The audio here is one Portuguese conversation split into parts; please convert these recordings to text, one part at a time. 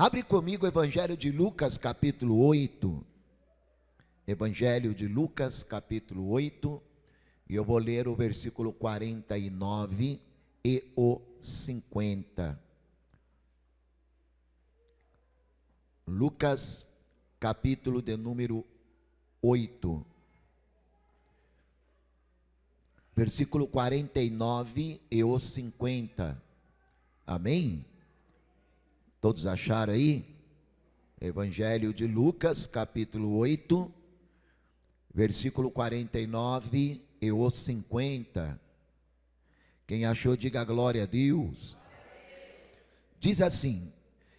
Abre comigo o Evangelho de Lucas, capítulo 8. Evangelho de Lucas, capítulo 8. E eu vou ler o versículo 49 e o 50. Lucas, capítulo de número 8. Versículo 49 e o 50. Amém? Todos acharam aí? Evangelho de Lucas, capítulo 8, versículo 49 e o 50. Quem achou, diga glória a Deus. Diz assim: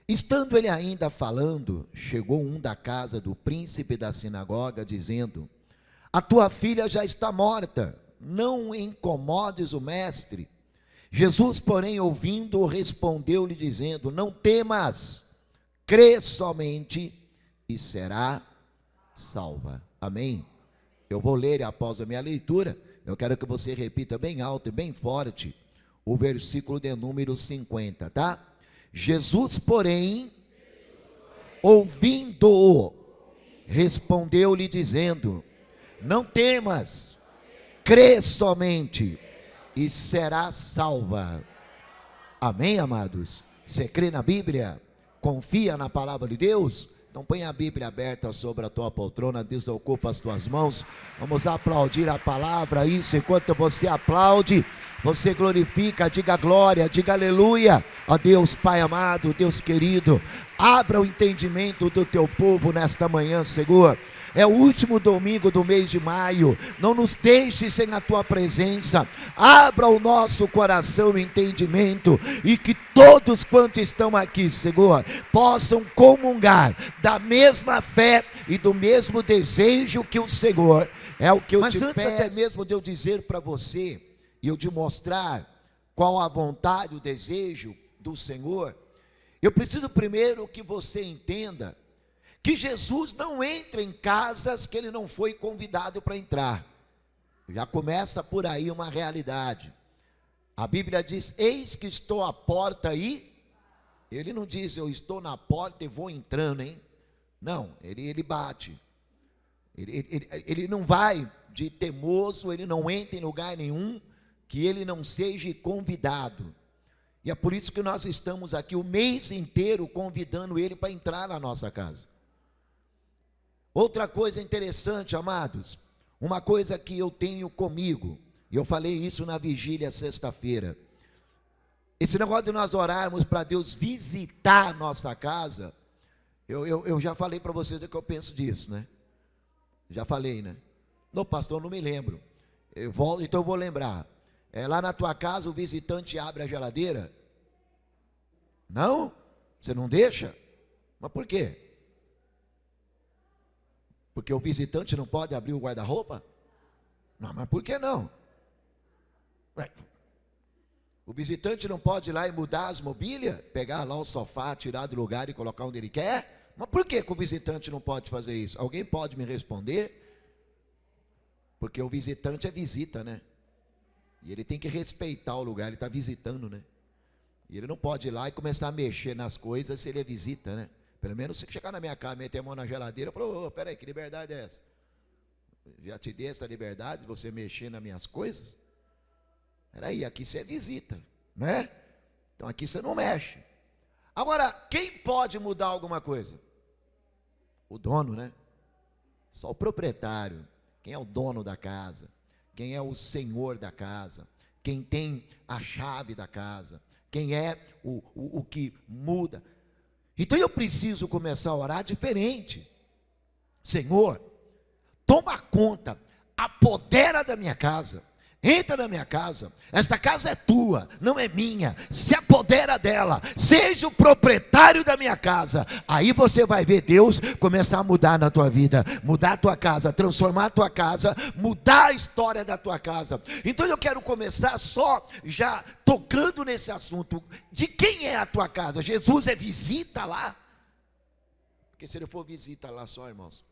estando ele ainda falando, chegou um da casa do príncipe da sinagoga, dizendo: a tua filha já está morta, não incomodes o mestre. Jesus, porém, ouvindo, respondeu-lhe dizendo: não temas, crê somente e será salva. Amém? Eu vou ler após a minha leitura, eu quero que você repita bem alto e bem forte o versículo de número 50, tá? Jesus, porém, ouvindo-o, respondeu-lhe dizendo: não temas, crê somente e será salva. Amém, amados? Você crê na Bíblia? Confia na palavra de Deus? Então põe a Bíblia aberta sobre a tua poltrona, desocupa as tuas mãos. Vamos aplaudir a palavra. Isso, enquanto você aplaude, você glorifica, diga glória, diga aleluia. Ó Deus Pai amado, Deus querido, abra o entendimento do teu povo nesta manhã, Senhor. É o último domingo do mês de maio, não nos deixe sem a tua presença. Abra o nosso coração e entendimento, e que todos quantos estão aqui, Senhor, possam comungar da mesma fé e do mesmo desejo que o Senhor é o que eu te peço. Mas antes até mesmo de eu dizer para você e eu te mostrar qual a vontade, o desejo do Senhor, eu preciso primeiro que você entenda que Jesus não entra em casas que ele não foi convidado para entrar. Já começa por aí uma realidade. A Bíblia diz: eis que estou à porta aí. Ele não diz: eu estou na porta e vou entrando, hein? Não, ele bate. Ele não vai de teimoso, ele não entra em lugar nenhum que ele não seja convidado. E é por isso que nós estamos aqui o mês inteiro convidando ele para entrar na nossa casa. Outra coisa interessante, amados, uma coisa que eu tenho comigo, e eu falei isso na vigília sexta-feira, esse negócio de nós orarmos para Deus visitar a nossa casa, eu já falei para vocês o que eu penso disso, né? Já falei, né? Não, pastor, não me lembro. Então eu vou lembrar. Lá na tua casa o visitante abre a geladeira? Não? Você não deixa? Mas por quê? Porque o visitante não pode abrir o guarda-roupa? Não, mas por que não? O visitante não pode ir lá e mudar as mobílias? Pegar lá o sofá, tirar do lugar e colocar onde ele quer? Mas por que o visitante não pode fazer isso? Alguém pode me responder? Porque o visitante é visita, né? E ele tem que respeitar o lugar, ele está visitando, né? E ele não pode ir lá e começar a mexer nas coisas se ele é visita, né? Pelo menos se chegar na minha casa, meter a mão na geladeira, eu falo: peraí, que liberdade é essa? Já te dei essa liberdade de você mexer nas minhas coisas? Peraí, aqui você é visita, né? Então aqui você não mexe. Agora, quem pode mudar alguma coisa? O dono, né? Só o proprietário. Quem é o dono da casa? Quem é o senhor da casa? Quem tem a chave da casa? Quem é o que muda? Então eu preciso começar a orar diferente. Senhor, toma conta, apodera da minha casa, entra na minha casa, esta casa é tua, não é minha, se apodera dela, seja o proprietário da minha casa. Aí você vai ver Deus começar a mudar na tua vida, mudar a tua casa, transformar a tua casa, mudar a história da tua casa. Então eu quero começar só já tocando nesse assunto, de quem é a tua casa? Jesus é visita lá? Porque se ele for visita lá só, irmãos,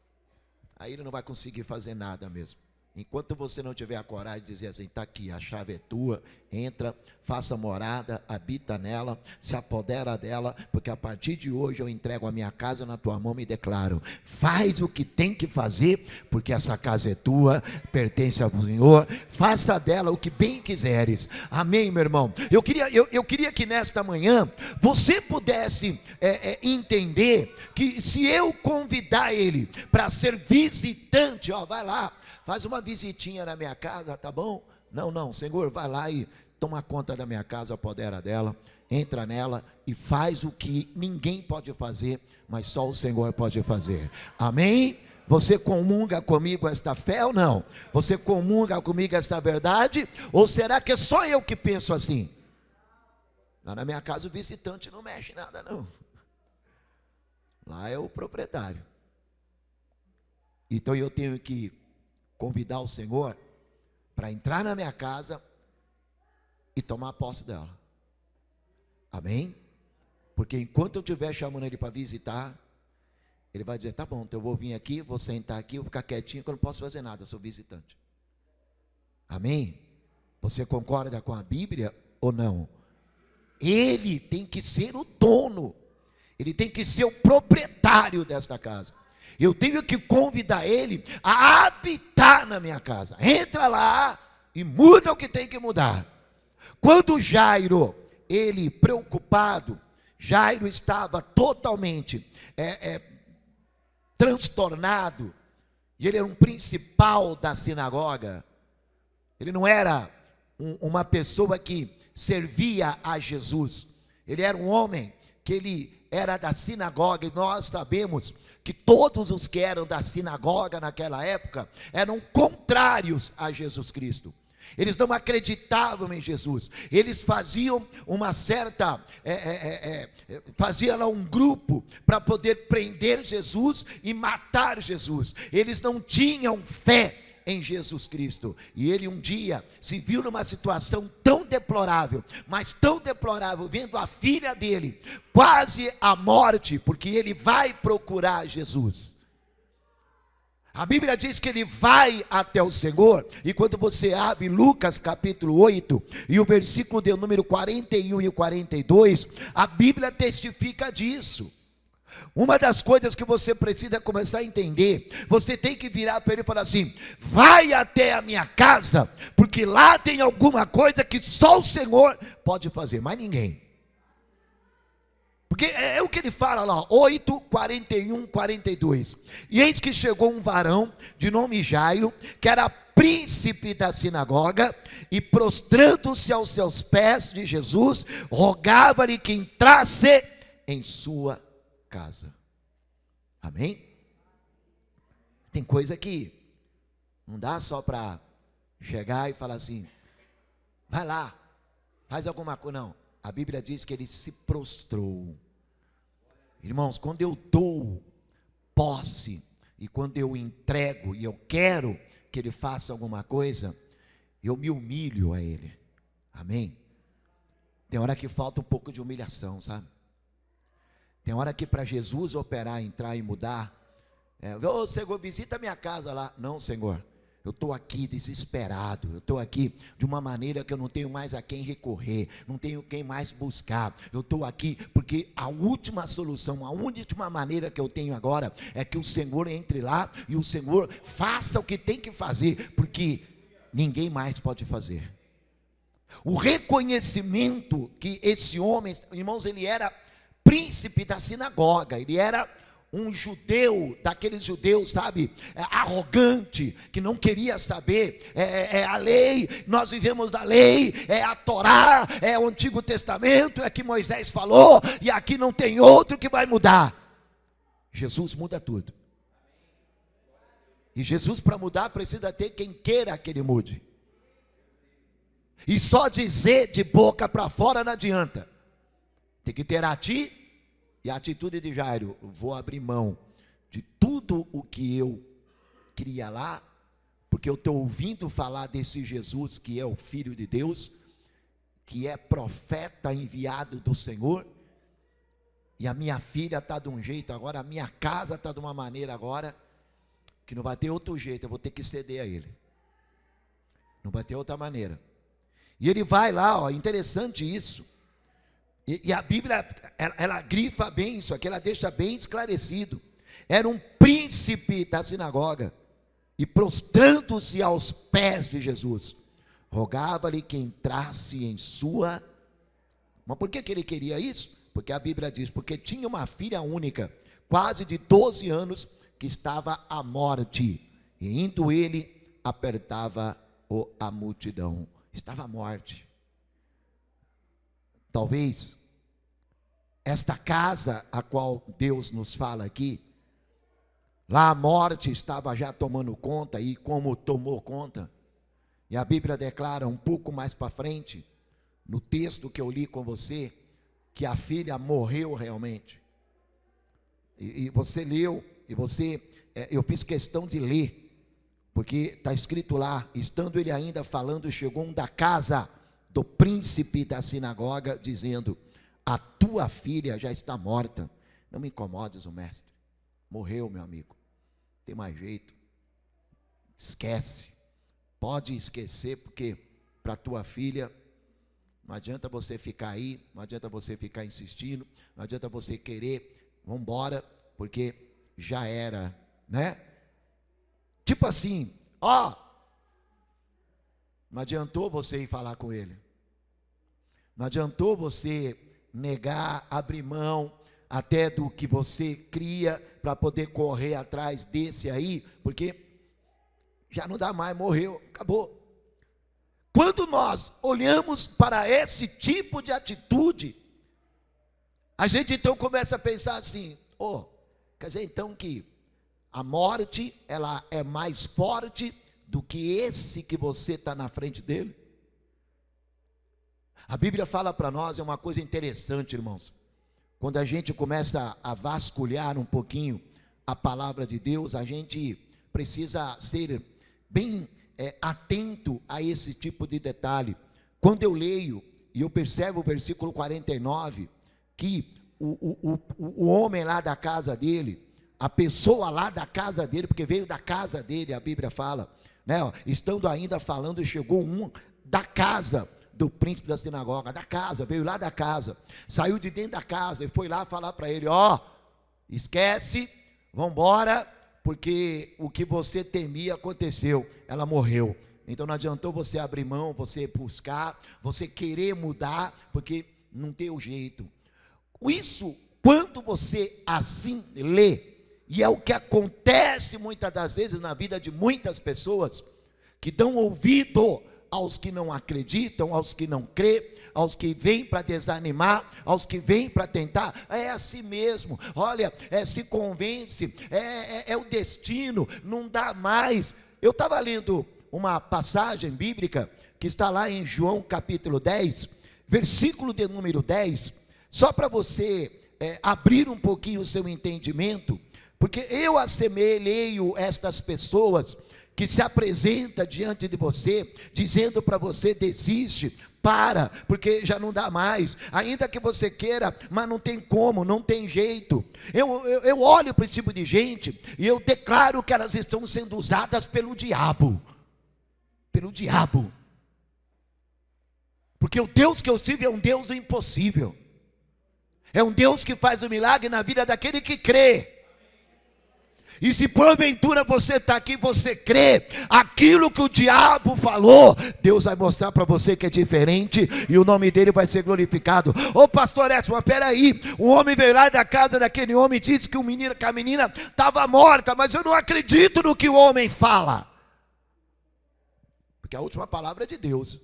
aí ele não vai conseguir fazer nada mesmo. Enquanto você não tiver a coragem de dizer assim, está aqui, a chave é tua, entra, faça morada, habita nela, se apodera dela, porque a partir de hoje eu entrego a minha casa na tua mão e declaro, faz o que tem que fazer, porque essa casa é tua, pertence ao Senhor, faça dela o que bem quiseres. Amém, meu irmão? Eu queria que nesta manhã você pudesse entender que se eu convidar ele para ser visitante, ó, vai lá, faz uma visitinha na minha casa, tá bom? Não, Senhor, vai lá e toma conta da minha casa, apodera dela, entra nela e faz o que ninguém pode fazer, mas só o Senhor pode fazer. Amém? Você comunga comigo esta fé ou não? Você comunga comigo esta verdade? Ou será que é só eu que penso assim? Lá na minha casa o visitante não mexe nada não. Lá é o proprietário. Então eu tenho que convidar o Senhor para entrar na minha casa e tomar posse dela. Amém? Porque enquanto eu estiver chamando ele para visitar, ele vai dizer, tá bom, então eu vou vir aqui, vou sentar aqui, vou ficar quietinho, que eu não posso fazer nada, eu sou visitante. Amém? Você concorda com a Bíblia ou não? Ele tem que ser o dono, ele tem que ser o proprietário desta casa. Eu tenho que convidar ele a habitar na minha casa. Entra lá e muda o que tem que mudar. Quando Jairo, ele preocupado, Jairo estava totalmente transtornado, e ele era um principal da sinagoga. Ele não era uma pessoa que servia a Jesus. Ele era um homem que ele era da sinagoga, e nós sabemos que todos os que eram da sinagoga naquela época eram contrários a Jesus Cristo. Eles não acreditavam em Jesus. Eles faziam uma certa faziam lá um grupo para poder prender Jesus e matar Jesus. Eles não tinham fé em Jesus Cristo, e ele um dia se viu numa situação tão deplorável, mas tão deplorável, vendo a filha dele quase à morte, porque ele vai procurar Jesus. A Bíblia diz que ele vai até o Senhor, e quando você abre Lucas capítulo 8, e o versículo de número 41 e 42, a Bíblia testifica disso. Uma das coisas que você precisa começar a entender, você tem que virar para ele e falar assim, vai até a minha casa, porque lá tem alguma coisa que só o Senhor pode fazer, mais ninguém. Porque é o que ele fala lá, 8, 41, 42. E eis que chegou um varão de nome Jairo, que era príncipe da sinagoga, e prostrando-se aos seus pés de Jesus, rogava-lhe que entrasse em sua casa. Amém? Tem coisa que não dá só para chegar e falar assim, vai lá, faz alguma coisa, não. A Bíblia diz que ele se prostrou. Irmãos, quando eu dou posse, e quando eu entrego, e eu quero que ele faça alguma coisa, eu me humilho a ele. Amém? Tem hora que falta um pouco de humilhação, sabe? Tem hora que para Jesus operar, entrar e mudar, ô Senhor, visita a minha casa lá. Não, Senhor, eu estou aqui desesperado, eu estou aqui de uma maneira que eu não tenho mais a quem recorrer, não tenho quem mais buscar. Eu estou aqui porque a última solução, a última maneira que eu tenho agora é que o Senhor entre lá e o Senhor faça o que tem que fazer, porque ninguém mais pode fazer. O reconhecimento que esse homem, irmãos, ele era príncipe da sinagoga, ele era um judeu, daqueles judeus, sabe, arrogante, que não queria saber, a lei, nós vivemos da lei, é a Torá, é o Antigo Testamento, é que Moisés falou, e aqui não tem outro que vai mudar. Jesus muda tudo, e Jesus para mudar precisa ter quem queira que ele mude, e só dizer de boca para fora não adianta, tem que ter e a atitude de Jairo, vou abrir mão de tudo o que eu queria lá, porque eu estou ouvindo falar desse Jesus que é o Filho de Deus, que é profeta enviado do Senhor, e a minha filha está de um jeito agora, a minha casa está de uma maneira agora, que não vai ter outro jeito, eu vou ter que ceder a ele. Não vai ter outra maneira. E ele vai lá, ó, interessante isso. E a Bíblia, ela grifa bem isso aqui, ela deixa bem esclarecido. Era um príncipe da sinagoga. E prostrando-se aos pés de Jesus, rogava-lhe que entrasse em sua... Mas por que ele queria isso? Porque a Bíblia diz, porque tinha uma filha única, quase de 12 anos, que estava à morte. E indo ele, apertava a multidão. Estava à morte. Talvez esta casa a qual Deus nos fala aqui, lá a morte estava já tomando conta, e como tomou conta, e a Bíblia declara um pouco mais para frente, no texto que eu li com você, que a filha morreu realmente. E você leu, eu fiz questão de ler, porque está escrito lá, estando ele ainda falando, chegou um da casa do príncipe da sinagoga, dizendo, a tua filha já está morta. Não me incomodes, o mestre. Morreu, meu amigo. Não tem mais jeito. Esquece. Pode esquecer, porque para a tua filha, não adianta você ficar aí, não adianta você ficar insistindo, não adianta você querer, vamos embora, porque já era, né? Tipo assim, ó, não adiantou você ir falar com ele. Não adiantou você negar, abrir mão até do que você cria para poder correr atrás desse aí, porque já não dá mais, morreu, acabou. Quando nós olhamos para esse tipo de atitude, a gente então começa a pensar assim, quer dizer então que a morte, ela é mais forte do que esse que você está na frente dele? A Bíblia fala para nós, é uma coisa interessante, irmãos. Quando a gente começa a vasculhar um pouquinho a palavra de Deus, a gente precisa ser bem atento a esse tipo de detalhe. Quando eu leio, e eu percebo o versículo 49, que o homem lá da casa dele, a pessoa lá da casa dele, porque veio da casa dele, a Bíblia fala, né, estando ainda falando, chegou um da casa do príncipe da sinagoga, da casa, veio lá da casa, saiu de dentro da casa e foi lá falar para ele, esquece, vamos embora, porque o que você temia aconteceu, ela morreu. Então não adiantou você abrir mão, você buscar, você querer mudar, porque não deu jeito. Isso, quando você assim lê, e é o que acontece muitas das vezes na vida de muitas pessoas, que dão ouvido aos que não acreditam, aos que não crê, aos que vêm para desanimar, aos que vêm para tentar, é assim mesmo, olha, se convence, é o destino, não dá mais. Eu estava lendo uma passagem bíblica, que está lá em João capítulo 10, versículo de número 10, só para você abrir um pouquinho o seu entendimento, porque eu assemelho estas pessoas que se apresenta diante de você, dizendo para você, desiste, porque já não dá mais, ainda que você queira, mas não tem como, não tem jeito. Eu olho para esse tipo de gente, e eu declaro que elas estão sendo usadas pelo diabo, porque o Deus que eu sirvo é um Deus do impossível, é um Deus que faz o milagre na vida daquele que crê. E se porventura você está aqui, você crê, aquilo que o diabo falou, Deus vai mostrar para você que é diferente, e o nome dele vai ser glorificado. Pastor Edson, mas peraí, o homem veio lá da casa daquele homem e disse que a menina estava morta, mas eu não acredito no que o homem fala, porque a última palavra é de Deus,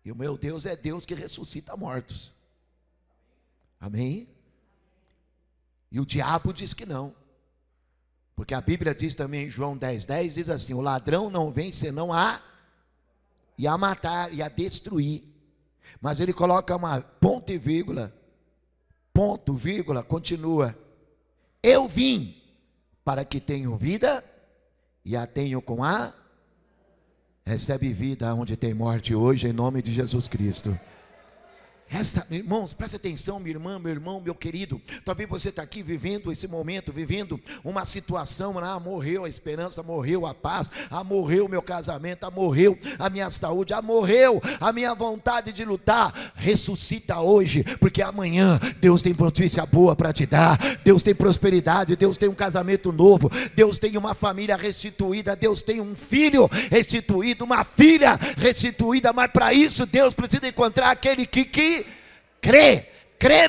e o meu Deus é Deus que ressuscita mortos, amém? E o diabo diz que não, porque a Bíblia diz também em João 10:10, diz assim, o ladrão não vem senão a matar e a destruir, mas ele coloca uma ponto e vírgula, continua, eu vim para que tenham vida, e a tenham recebe vida onde tem morte hoje, em nome de Jesus Cristo. Irmãos, presta atenção, minha irmã, meu irmão, meu querido. Talvez você está aqui vivendo esse momento, vivendo uma situação, morreu a esperança, morreu a paz, morreu o meu casamento, morreu a minha saúde, morreu a minha vontade de lutar. Ressuscita hoje, porque amanhã Deus tem notícia boa para te dar. Deus tem prosperidade, Deus tem um casamento novo, Deus tem uma família restituída, Deus tem um filho restituído, uma filha restituída. Mas para isso Deus precisa encontrar aquele que crê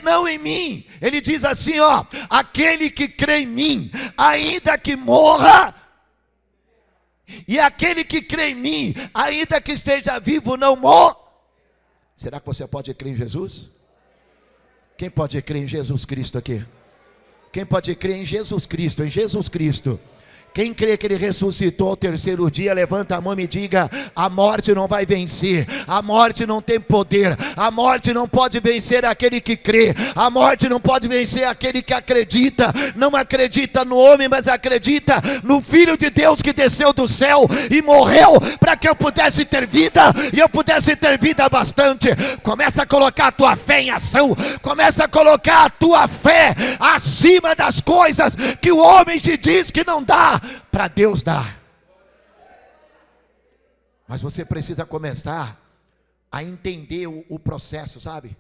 não em mim. Ele diz assim, aquele que crê em mim, ainda que morra, e aquele que crê em mim, ainda que esteja vivo, não morra. Será que você pode crer em Jesus? Quem pode crer em Jesus Cristo aqui? Quem pode crer em Jesus Cristo? Em Jesus Cristo. Quem crê que Ele ressuscitou ao terceiro dia, levanta a mão e me diga: a morte não vai vencer, a morte não tem poder, a morte não pode vencer aquele que crê, a morte não pode vencer aquele que acredita. Não acredita no homem, mas acredita no Filho de Deus que desceu do céu e morreu para que eu pudesse ter vida, e eu pudesse ter vida bastante. Começa a colocar a tua fé em ação, começa a colocar a tua fé acima das coisas que o homem te diz que não dá, para Deus dar. Mas você precisa começar a entender o processo, sabe?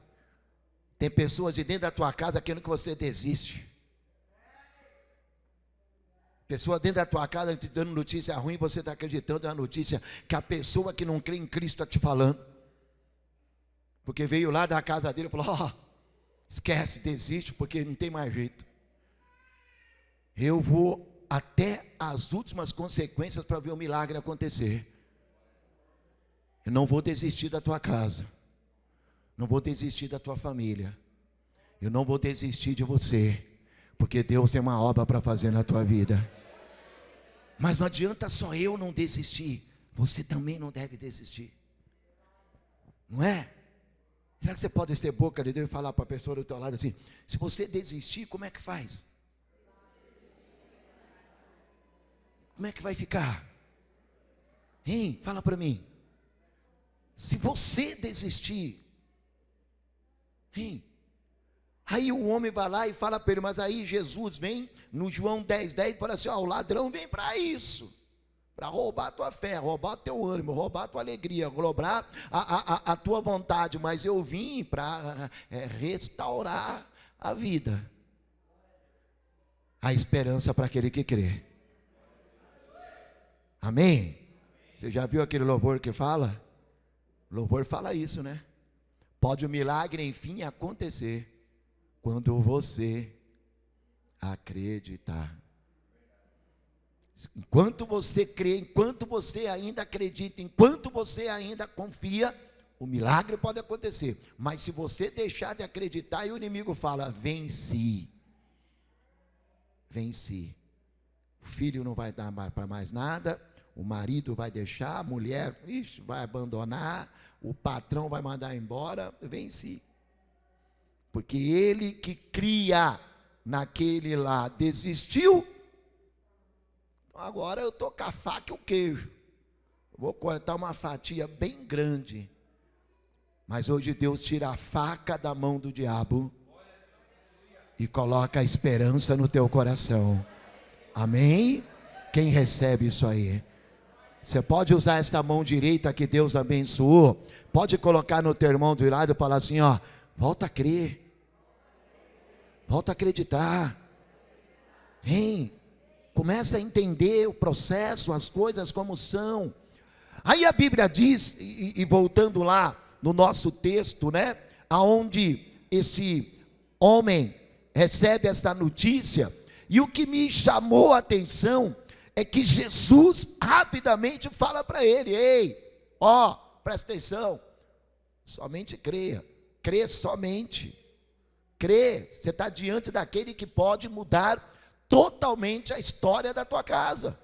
Tem pessoas de dentro da tua casa querendo que você desiste. Pessoa dentro da tua casa te dando notícia ruim, você está acreditando na notícia que a pessoa que não crê em Cristo está te falando. Porque veio lá da casa dele e falou: esquece, desiste, porque não tem mais jeito. Eu vou até as últimas consequências para ver o milagre acontecer. Eu não vou desistir da tua casa, não vou desistir da tua família, eu não vou desistir de você, porque Deus tem uma obra para fazer na tua vida. Mas não adianta só eu não desistir, você também não deve desistir, não é? Será que você pode ser boca de Deus e falar para a pessoa do teu lado assim: se você desistir, como é que faz? Como é que vai ficar? Hein? Fala para mim. Se você desistir, hein? Aí o homem vai lá e fala para ele: mas aí Jesus vem no João 10:10 fala assim: o ladrão vem para isso, para roubar a tua fé, roubar o teu ânimo, roubar a tua alegria, roubar a tua vontade. Mas eu vim para restaurar a vida, a esperança para aquele que crê. Amém? Você já viu aquele louvor que fala? Louvor fala isso, né? Pode o milagre enfim acontecer quando você acreditar. Enquanto você crê, enquanto você ainda acredita, enquanto você ainda confia, o milagre pode acontecer. Mas se você deixar de acreditar, e o inimigo fala: venci. Venci. O filho não vai dar para mais nada, o marido vai deixar, a mulher vai abandonar, o patrão vai mandar embora. Venci. Porque ele que cria naquele lá desistiu. Agora eu estou com a faca e o queijo, vou cortar uma fatia bem grande. Mas hoje Deus tira a faca da mão do diabo e coloca a esperança no teu coração. Amém? Quem recebe isso aí? Você pode usar essa mão direita que Deus abençoou, pode colocar no teu irmão do lado e falar assim: volta a crer, volta a acreditar. Hein? Começa a entender o processo, as coisas como são. Aí a Bíblia diz, e voltando lá no nosso texto, né, aonde esse homem recebe essa notícia, e o que me chamou a atenção é que Jesus rapidamente fala para ele: ei, presta atenção, somente creia, crê somente, crê, você está diante daquele que pode mudar totalmente a história da tua casa.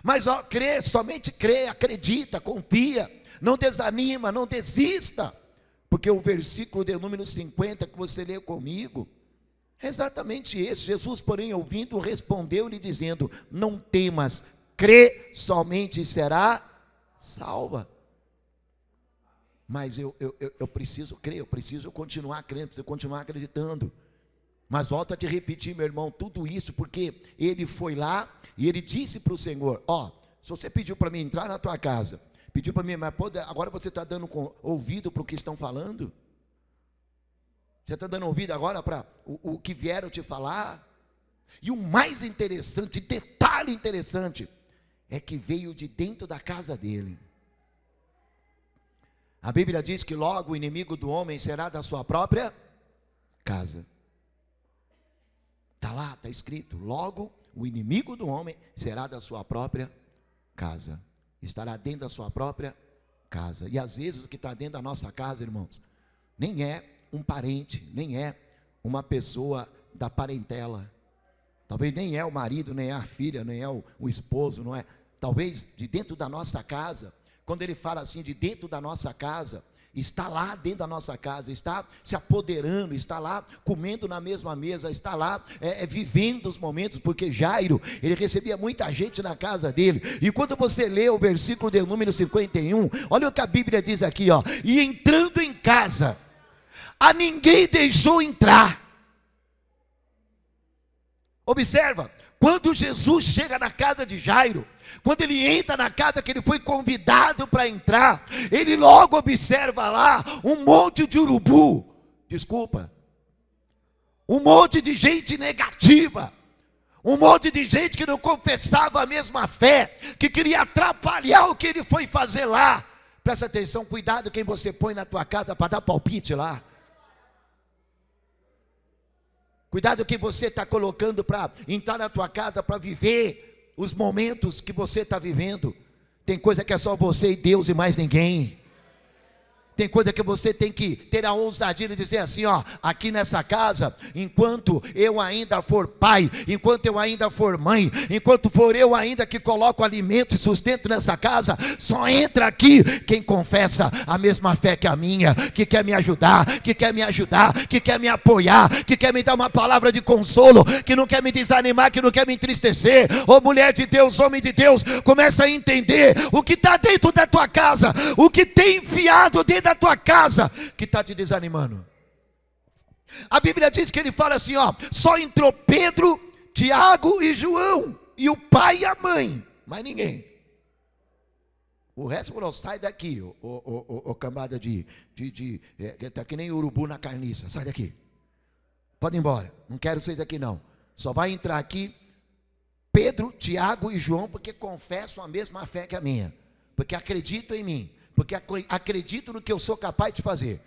Mas crê, somente crê, acredita, confia, não desanima, não desista, porque o versículo de número 50 que você leu comigo é exatamente esse. Jesus, porém, ouvindo, respondeu-lhe dizendo: não temas, crê somente e será salva. mas eu preciso crer, eu preciso continuar crendo, preciso continuar acreditando. Mas volto a te repetir, meu irmão, tudo isso porque ele foi lá e ele disse para o Senhor: ó, se você pediu para mim entrar na tua casa, pediu para mim, mas agora você está dando ouvido para o que estão falando? Você está dando ouvido agora para o que vieram te falar? E o mais interessante, detalhe interessante, é que veio de dentro da casa dele. A Bíblia diz que logo o inimigo do homem será da sua própria casa. Está lá, está escrito: logo o inimigo do homem será da sua própria casa. Estará dentro da sua própria casa. E às vezes o que está dentro da nossa casa, irmãos, nem é um parente, nem é uma pessoa da parentela. Talvez nem é o marido, nem é a filha, nem é o esposo, não é? Talvez de dentro da nossa casa. Quando ele fala assim, de dentro da nossa casa, está lá dentro da nossa casa, está se apoderando, está lá comendo na mesma mesa, está lá vivendo os momentos, porque Jairo, ele recebia muita gente na casa dele. E quando você lê o versículo de número 51, olha o que a Bíblia diz aqui, ó: e entrando em casa, a ninguém deixou entrar. Observa, quando Jesus chega na casa de Jairo, quando ele entra na casa que ele foi convidado para entrar, ele logo observa lá um monte de urubu, um monte de gente negativa, um monte de gente que não confessava a mesma fé, que queria atrapalhar o que ele foi fazer lá. Presta atenção, cuidado quem você põe na tua casa para dar palpite lá. Cuidado que você está colocando para entrar na tua casa, para viver os momentos que você está vivendo. Tem coisa que é só você e Deus e mais ninguém. Tem coisa que você tem que ter a ousadia de dizer assim, ó: aqui nessa casa, enquanto eu ainda for pai, enquanto eu ainda for mãe, enquanto for eu ainda que coloco alimento e sustento nessa casa, só entra aqui quem confessa a mesma fé que a minha, que quer me ajudar, que quer me apoiar, que quer me dar uma palavra de consolo, que não quer me desanimar, que não quer me entristecer. Ô mulher de Deus, homem de Deus, começa a entender o que está dentro da tua casa, o que tem enfiado dentro da tua casa que está te desanimando. A Bíblia diz que ele fala assim, ó: só entrou Pedro, Tiago e João, e o pai e a mãe, mais ninguém. O resto falou: sai daqui, ô cambada tá que nem urubu na carniça, sai daqui, pode ir embora, não quero vocês aqui não. Só vai entrar aqui Pedro, Tiago e João, porque confessam a mesma fé que a minha, porque acreditam em mim, porque acredito no que eu sou capaz de fazer.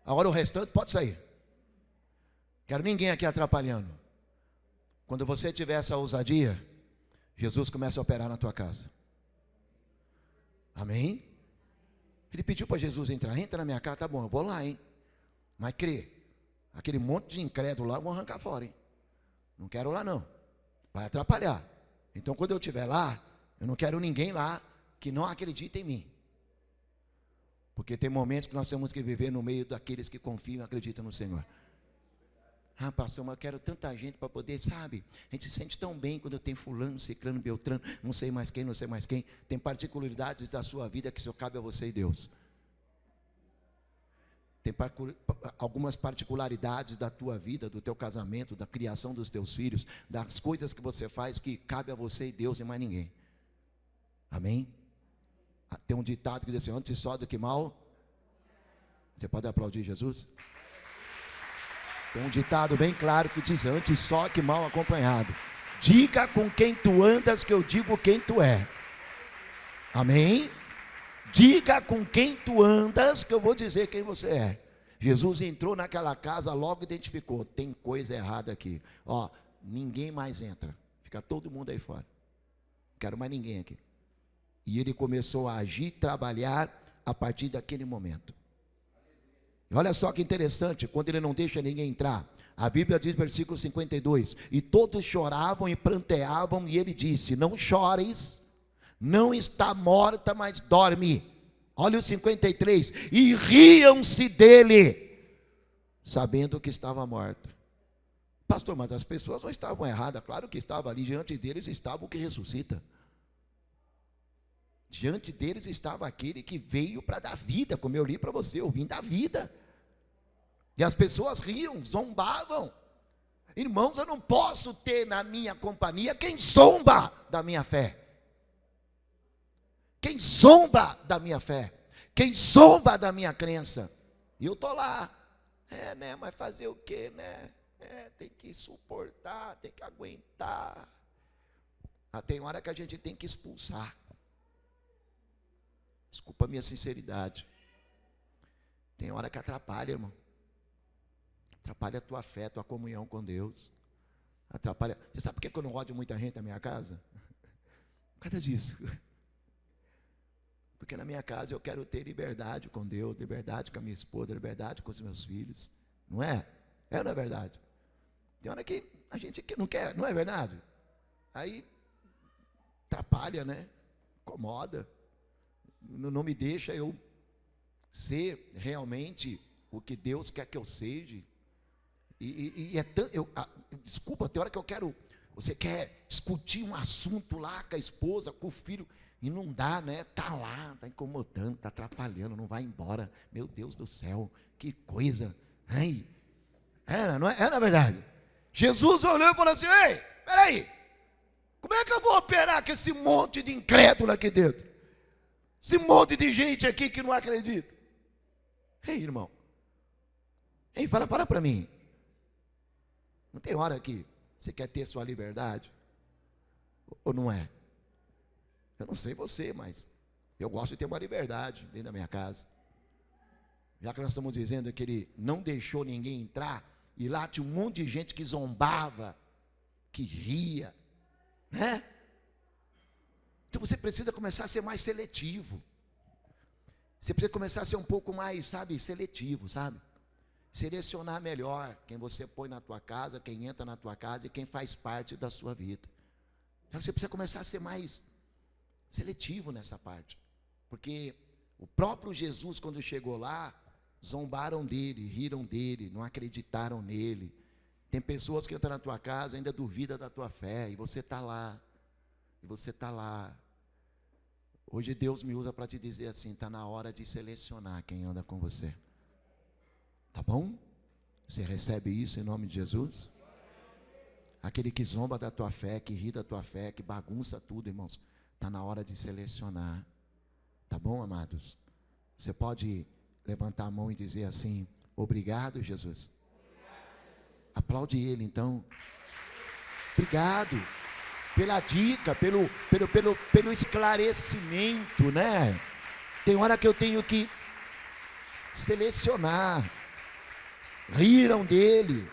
Agora o restante pode sair. Quero ninguém aqui atrapalhando. Quando você tiver essa ousadia, Jesus começa a operar na tua casa. Amém? Ele pediu para Jesus entrar. Entra na minha casa, tá bom, eu vou lá, hein? Mas crê, aquele monte de incrédulo lá, eu vou arrancar fora, hein? Não quero lá não, vai atrapalhar. Então quando eu estiver lá, eu não quero ninguém lá que não acredita em mim. Porque tem momentos que nós temos que viver no meio daqueles que confiam e acreditam no Senhor. Ah, pastor, mas eu quero tanta gente para poder, sabe? A gente se sente tão bem quando tem fulano, ciclano, beltrano, não sei mais quem. Tem particularidades da sua vida que só cabe a você e Deus. Tem algumas particularidades da tua vida, do teu casamento, da criação dos teus filhos, das coisas que você faz que cabe a você e Deus e mais ninguém. Amém? Tem um ditado que diz assim: antes só do que mal. Você pode aplaudir Jesus? Tem um ditado bem claro que diz: antes só que mal acompanhado. Diga com quem tu andas que eu digo quem tu é. Amém? Diga com quem tu andas que eu vou dizer quem você é. Jesus entrou naquela casa, logo identificou: tem coisa errada aqui. Ó, ninguém mais entra. Fica todo mundo aí fora. Não quero mais ninguém aqui. E ele começou a agir, trabalhar a partir daquele momento. E olha só que interessante, quando ele não deixa ninguém entrar, a Bíblia diz, versículo 52, e todos choravam e pranteavam, e ele disse: não chores, não está morta, mas dorme. Olha o 53, e riam-se dele, sabendo que estava morta. Pastor, mas as pessoas não estavam erradas. Claro que estava ali, diante deles estava o que ressuscita. Diante deles estava aquele que veio para dar vida, como eu li para você, eu vim dar vida. E as pessoas riam, zombavam. Irmãos, eu não posso ter na minha companhia quem zomba da minha fé. Quem zomba da minha fé. Quem zomba da minha crença. E eu estou lá. Né, mas fazer o quê, né? Tem que suportar, tem que aguentar. Tem hora que a gente tem que expulsar. Desculpa a minha sinceridade. Tem hora que atrapalha, irmão. Atrapalha a tua fé, a tua comunhão com Deus. Atrapalha. Você sabe por que eu não rodo muita gente na minha casa? Por causa disso. Porque na minha casa eu quero ter liberdade com Deus, liberdade com a minha esposa, liberdade com os meus filhos. Não é? É ou não é verdade? Tem hora que a gente não quer, não é verdade? Aí atrapalha, né? Incomoda. Não me deixa eu ser realmente o que Deus quer que eu seja. Desculpa, tem hora que eu quero. Você quer discutir um assunto lá com a esposa, com o filho, e não dá, né? Está lá, está incomodando, está atrapalhando, não vai embora. Meu Deus do céu, que coisa. Ai, não é na verdade? Jesus olhou e falou assim: ei, peraí, como é que eu vou operar com esse monte de incrédulo aqui dentro? Esse monte de gente aqui que não acredita. Ei, irmão, fala para mim. Não tem hora que você quer ter sua liberdade? Ou não é? Eu não sei você, mas eu gosto de ter uma liberdade dentro da minha casa. Já que nós estamos dizendo que ele não deixou ninguém entrar, e lá tinha um monte de gente que zombava, que ria, né? Então você precisa começar a ser mais seletivo. Você precisa começar a ser um pouco mais, seletivo, selecionar melhor quem você põe na tua casa, quem entra na tua casa e quem faz parte da sua vida. Então você precisa começar a ser mais seletivo nessa parte. Porque o próprio Jesus, quando chegou lá, zombaram dele, riram dele, não acreditaram nele. Tem pessoas que entram na tua casa e ainda duvidam da tua fé, e você está lá. Hoje Deus me usa para te dizer assim: está na hora de selecionar quem anda com você. Tá bom? Você recebe isso em nome de Jesus? Aquele que zomba da tua fé, que ri da tua fé, que bagunça tudo, irmãos, está na hora de selecionar. Tá bom, amados? Você pode levantar a mão e dizer assim: obrigado, Jesus. Aplaude ele, então. Obrigado pela dica, pelo esclarecimento, né? Tem hora que eu tenho que selecionar. Riram dele,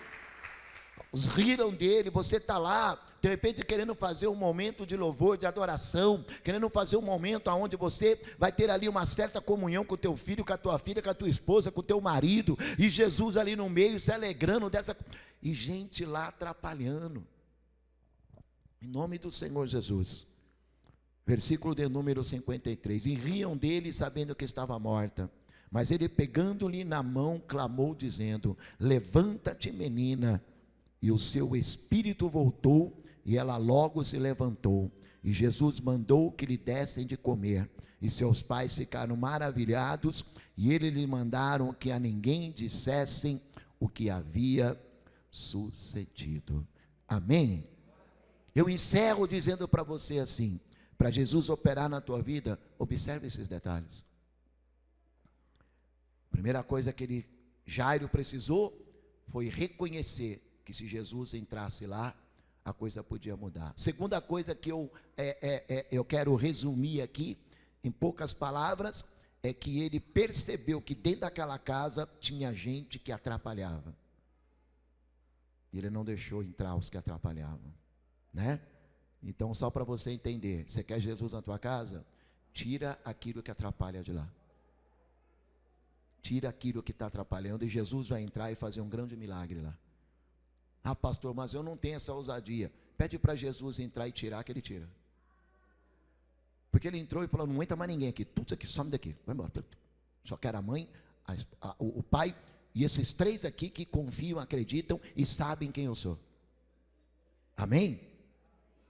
você está lá, de repente querendo fazer um momento de louvor, de adoração, querendo fazer um momento onde você vai ter ali uma certa comunhão com o teu filho, com a tua filha, com a tua esposa, com o teu marido, e Jesus ali no meio se alegrando dessa, e gente lá atrapalhando, em nome do Senhor Jesus. Versículo de número 53, e riam dele sabendo que estava morta. Mas ele, pegando-lhe na mão, clamou dizendo: levanta-te, menina. E o seu espírito voltou, e ela logo se levantou. E Jesus mandou que lhe dessem de comer. E seus pais ficaram maravilhados, e eles lhe mandaram que a ninguém dissessem o que havia sucedido. Amém? Eu encerro dizendo para você assim: para Jesus operar na tua vida, observe esses detalhes. Primeira coisa que Jairo precisou foi reconhecer que se Jesus entrasse lá, a coisa podia mudar. Segunda coisa que eu quero resumir aqui, em poucas palavras, é que ele percebeu que dentro daquela casa tinha gente que atrapalhava. E ele não deixou entrar os que atrapalhavam, né? Então, só para você entender, você quer Jesus na tua casa? Tira aquilo que atrapalha de lá. Tira aquilo que está atrapalhando, e Jesus vai entrar e fazer um grande milagre lá. Ah, pastor, mas eu não tenho essa ousadia. Pede para Jesus entrar e tirar, que ele tira. Porque ele entrou e falou: não entra mais ninguém aqui, tudo isso aqui, some daqui, vai embora. Só quero a mãe, o pai e esses três aqui que confiam, acreditam e sabem quem eu sou. Amém?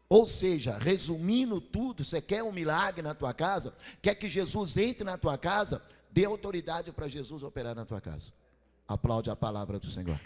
Ou seja, resumindo tudo, você quer um milagre na tua casa, quer que Jesus entre na tua casa, dê autoridade para Jesus operar na tua casa. Aplaude a palavra do Senhor.